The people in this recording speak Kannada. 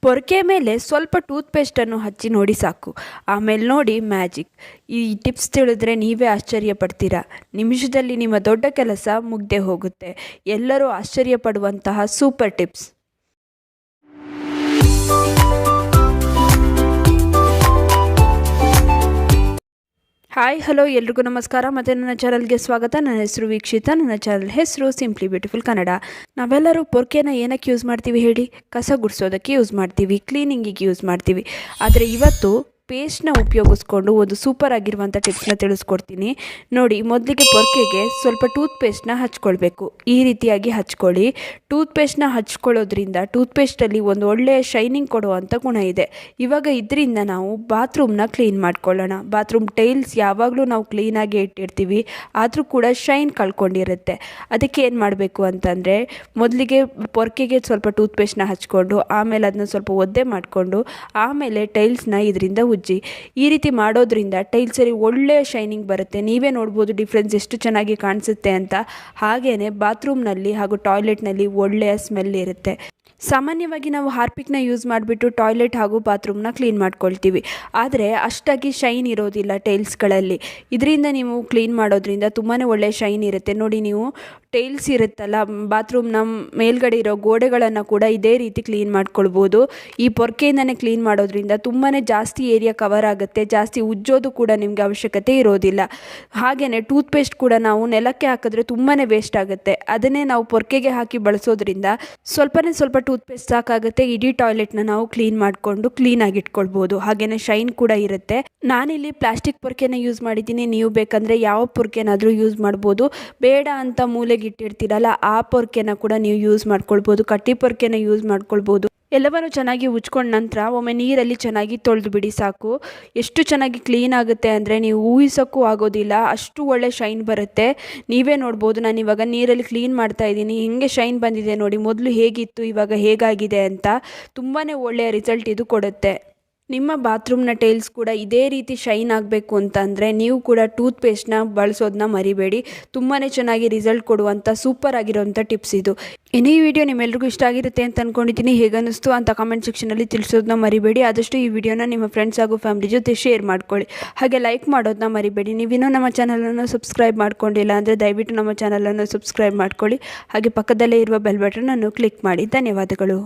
ಪೊರಕೆ ಮೇಲೆ ಸ್ವಲ್ಪ ಟೂತ್ಪೇಸ್ಟನ್ನು ಹಚ್ಚಿ ನೋಡಿ ಸಾಕು. ಆಮೇಲೆ ನೋಡಿ ಮ್ಯಾಜಿಕ್. ಈ ಟಿಪ್ಸ್ ತಿಳಿದ್ರೆ ನೀವೇ ಆಶ್ಚರ್ಯ ಪಡ್ತೀರಾ. ನಿಮಿಷದಲ್ಲಿ ನಿಮ್ಮ ದೊಡ್ಡ ಕೆಲಸ ಮುಗ್ದೇ ಹೋಗುತ್ತೆ. ಎಲ್ಲರೂ ಆಶ್ಚರ್ಯ ಪಡುವಂತಹ ಸೂಪರ್ ಟಿಪ್ಸ್. ಹಾಯ್ ಹಲೋ ಎಲ್ರಿಗೂ ನಮಸ್ಕಾರ ಮತ್ತು ನನ್ನ ಚಾನಲ್ಗೆ ಸ್ವಾಗತ. ನನ್ನ ಹೆಸರು ವೀಕ್ಷಿತ. ನನ್ನ ಚಾನಲ್ ಹೆಸರು ಸಿಂಪ್ಲಿ ಬ್ಯೂಟಿಫುಲ್ ಕನ್ನಡ. ನಾವೆಲ್ಲರೂ ಪೊರ್ಕೆನ ಏನಕ್ಕೆ ಯೂಸ್ ಮಾಡ್ತೀವಿ ಹೇಳಿ? ಕಸ ಗುಡಿಸೋದಕ್ಕೆ ಯೂಸ್ ಮಾಡ್ತೀವಿ, ಕ್ಲೀನಿಂಗಿಗೆ ಯೂಸ್ ಮಾಡ್ತೀವಿ. ಆದರೆ ಇವತ್ತು ಪೇಸ್ಟ್ನ ಉಪಯೋಗಿಸ್ಕೊಂಡು ಒಂದು ಸೂಪರ್ ಆಗಿರುವಂಥ ಟಿಪ್ಸ್ನ ತಿಳಿಸ್ಕೊಡ್ತೀನಿ ನೋಡಿ. ಮೊದಲಿಗೆ ಪೊರ್ಕೆಗೆ ಸ್ವಲ್ಪ ಟೂತ್ಪೇಸ್ಟ್ನ ಹಚ್ಕೊಳ್ಬೇಕು. ಈ ರೀತಿಯಾಗಿ ಹಚ್ಕೊಳ್ಳಿ. ಟೂತ್ಪೇಸ್ಟ್ನ ಹಚ್ಕೊಳ್ಳೋದ್ರಿಂದ ಟೂತ್ಪೇಸ್ಟಲ್ಲಿ ಒಂದು ಒಳ್ಳೆಯ ಶೈನಿಂಗ್ ಕೊಡುವಂಥ ಗುಣ ಇದೆ. ಇವಾಗ ಇದರಿಂದ ನಾವು ಬಾತ್ರೂಮ್ನ ಕ್ಲೀನ್ ಮಾಡ್ಕೊಳ್ಳೋಣ. ಬಾತ್ರೂಮ್ ಟೈಲ್ಸ್ ಯಾವಾಗಲೂ ನಾವು ಕ್ಲೀನಾಗಿ ಇಟ್ಟಿರ್ತೀವಿ, ಆದರೂ ಕೂಡ ಶೈನ್ ಕಳ್ಕೊಂಡಿರುತ್ತೆ. ಅದಕ್ಕೆ ಏನು ಮಾಡಬೇಕು ಅಂತಂದರೆ, ಮೊದಲಿಗೆ ಪೊರ್ಕೆಗೆ ಸ್ವಲ್ಪ ಟೂತ್ಪೇಸ್ಟ್ನ ಹಚ್ಕೊಂಡು ಆಮೇಲೆ ಅದನ್ನ ಸ್ವಲ್ಪ ಒದ್ದೆ ಮಾಡಿಕೊಂಡು ಆಮೇಲೆ ಟೈಲ್ಸ್ನ ಇದರಿಂದ ಉಜ್ಜಿ. ಈ ರೀತಿ ಮಾಡೋದ್ರಿಂದ ಟೈಲ್ಸಲ್ಲಿ ಒಳ್ಳೆಯ ಶೈನಿಂಗ್ ಬರುತ್ತೆ. ನೀವೇ ನೋಡ್ಬೋದು ಡಿಫ್ರೆನ್ಸ್ ಎಷ್ಟು ಚೆನ್ನಾಗಿ ಕಾಣಿಸುತ್ತೆ ಅಂತ. ಹಾಗೆಯೇ ಬಾತ್ರೂಮ್ನಲ್ಲಿ ಹಾಗೂ ಟಾಯ್ಲೆಟ್ನಲ್ಲಿ ಒಳ್ಳೆಯ ಸ್ಮೆಲ್ ಇರುತ್ತೆ. ಸಾಮಾನ್ಯವಾಗಿ ನಾವು ಹಾರ್ಪಿಕ್ನ ಯೂಸ್ ಮಾಡಿಬಿಟ್ಟು ಟಾಯ್ಲೆಟ್ ಹಾಗೂ ಬಾತ್ರೂಮ್ನ ಕ್ಲೀನ್ ಮಾಡ್ಕೊಳ್ತೀವಿ, ಆದರೆ ಅಷ್ಟಾಗಿ ಶೈನ್ ಇರೋದಿಲ್ಲ ಟೈಲ್ಸ್ಗಳಲ್ಲಿ. ಇದರಿಂದ ನೀವು ಕ್ಲೀನ್ ಮಾಡೋದ್ರಿಂದ ತುಂಬಾ ಒಳ್ಳೆಯ ಶೈನ್ ಇರುತ್ತೆ. ನೋಡಿ, ನೀವು ಟೈಲ್ಸ್ ಇರುತ್ತಲ್ಲ ಬಾತ್ರೂಮ್ನ ಮೇಲ್ಗಡೆ ಇರೋ ಗೋಡೆಗಳನ್ನು ಕೂಡ ಇದೇ ರೀತಿ ಕ್ಲೀನ್ ಮಾಡ್ಕೊಳ್ಬೋದು. ಈ ಪೊರ್ಕೆಯಿಂದನೇ ಕ್ಲೀನ್ ಮಾಡೋದ್ರಿಂದ ತುಂಬಾ ಜಾಸ್ತಿ ಏರಿಯಾ ಕವರ್ ಆಗುತ್ತೆ. ಜಾಸ್ತಿ ಉಜ್ಜೋದು ಕೂಡ ನಿಮಗೆ ಅವಶ್ಯಕತೆ ಇರೋದಿಲ್ಲ. ಹಾಗೆಯೇ ಟೂತ್ಪೇಸ್ಟ್ ಕೂಡ ನಾವು ನೆಲಕ್ಕೆ ಹಾಕಿದ್ರೆ ತುಂಬಾ ವೇಸ್ಟ್ ಆಗುತ್ತೆ. ಅದನ್ನೇ ನಾವು ಪೊರ್ಕೆಗೆ ಹಾಕಿ ಬಳಸೋದ್ರಿಂದ ಸ್ವಲ್ಪ ಟೂತ್ಪೇಸ್ಟ್ ಸಾಕಾಗುತ್ತೆ. ಇಡೀ ಟಾಯ್ಲೆಟ್ನ ನಾವು ಕ್ಲೀನ್ ಮಾಡಿಕೊಂಡು ಕ್ಲೀನಾಗಿ ಇಟ್ಕೊಳ್ಬೋದು. ಹಾಗೆಯೇ ಶೈನ್ ಕೂಡ ಇರುತ್ತೆ. ನಾನಿಲ್ಲಿ ಪ್ಲಾಸ್ಟಿಕ್ ಪೊರ್ಕೆನ ಯೂಸ್ ಮಾಡಿದ್ದೀನಿ. ನೀವು ಬೇಕಂದರೆ ಯಾವ ಪೊರ್ಕೆನಾದರೂ ಯೂಸ್ ಮಾಡ್ಬೋದು. ಬೇಡ ಅಂತ ಮೂಲೆಗೆ ಇಟ್ಟಿರ್ತೀರಲ್ಲ, ಆ ಪೊರ್ಕೆನ ಕೂಡ ನೀವು ಯೂಸ್ ಮಾಡ್ಕೊಳ್ಬೋದು. ಕಟ್ಟಿ ಪೊರ್ಕೆನ ಯೂಸ್ ಮಾಡ್ಕೊಳ್ಬೋದು. ಎಲ್ಲವನ್ನು ಚೆನ್ನಾಗಿ ಉಜ್ಕೊಂಡ ನಂತರ ಒಮ್ಮೆ ನೀರಲ್ಲಿ ಚೆನ್ನಾಗಿ ತೊಳೆದು ಬಿಡಿ ಸಾಕು. ಎಷ್ಟು ಚೆನ್ನಾಗಿ ಕ್ಲೀನ್ ಆಗುತ್ತೆ ಅಂದರೆ ನೀವು ಊಹಿಸೋಕ್ಕೂ ಆಗೋದಿಲ್ಲ, ಅಷ್ಟು ಒಳ್ಳೆ ಶೈನ್ ಬರುತ್ತೆ. ನೀವೇ ನೋಡ್ಬೋದು, ನಾನು ಇವಾಗ ನೀರಲ್ಲಿ ಕ್ಲೀನ್ ಮಾಡ್ತಾ ಇದ್ದೀನಿ, ಹೇಗೆ ಶೈನ್ ಬಂದಿದೆ ನೋಡಿ. ಮೊದಲು ಹೇಗಿತ್ತು, ಇವಾಗ ಹೇಗಾಗಿದೆ ಅಂತ. ತುಂಬಾ ಒಳ್ಳೆಯ ರಿಸಲ್ಟ್ ಇದು ಕೊಡುತ್ತೆ. ನಿಮ್ಮ ಬಾತ್ರೂಮ್ನ ಟೈಲ್ಸ್ ಕೂಡ ಇದೇ ರೀತಿ ಶೈನ್ ಆಗಬೇಕು ಅಂತಂದರೆ ನೀವು ಕೂಡ ಟೂತ್ಪೇಸ್ಟ್ನ ಬಳಸೋದನ್ನ ಮರಿಬೇಡಿ. ತುಂಬಾ ಚೆನ್ನಾಗಿ ರಿಸಲ್ಟ್ ಕೊಡುವಂಥ ಸೂಪರ್ ಆಗಿರೋವಂಥ ಟಿಪ್ಸ್ ಇದು. ಈ ವಿಡಿಯೋ ನಿಮ್ಮೆಲ್ರಿಗೂ ಇಷ್ಟ ಆಗಿರುತ್ತೆ ಅಂತ ಅಂದ್ಕೊಂಡಿದ್ದೀನಿ. ಹೇಗನ್ನಿಸ್ತು ಅಂತ ಕಮೆಂಟ್ ಸೆಕ್ಷನಲ್ಲಿ ತಿಳಿಸೋದನ್ನ ಮರಿಬೇಡಿ. ಆದಷ್ಟು ಈ ವಿಡಿಯೋನ ನಿಮ್ಮ ಫ್ರೆಂಡ್ಸ್ ಹಾಗೂ ಫ್ಯಾಮಿಲಿ ಜೊತೆ ಶೇರ್ ಮಾಡ್ಕೊಳ್ಳಿ. ಹಾಗೆ ಲೈಕ್ ಮಾಡೋದನ್ನ ಮರಿಬೇಡಿ. ನೀವಿನ್ನೂ ನಮ್ಮ ಚಾನಲನ್ನು ಸಬ್ಸ್ಕ್ರೈಬ್ ಮಾಡ್ಕೊಂಡಿಲ್ಲ ಅಂದರೆ ದಯವಿಟ್ಟು ನಮ್ಮ ಚಾನಲನ್ನು ಸಬ್ಸ್ಕ್ರೈಬ್ ಮಾಡ್ಕೊಳ್ಳಿ. ಹಾಗೆ ಪಕ್ಕದಲ್ಲೇ ಇರುವ ಬೆಲ್ ಬಟನನ್ನು ಕ್ಲಿಕ್ ಮಾಡಿ. ಧನ್ಯವಾದಗಳು.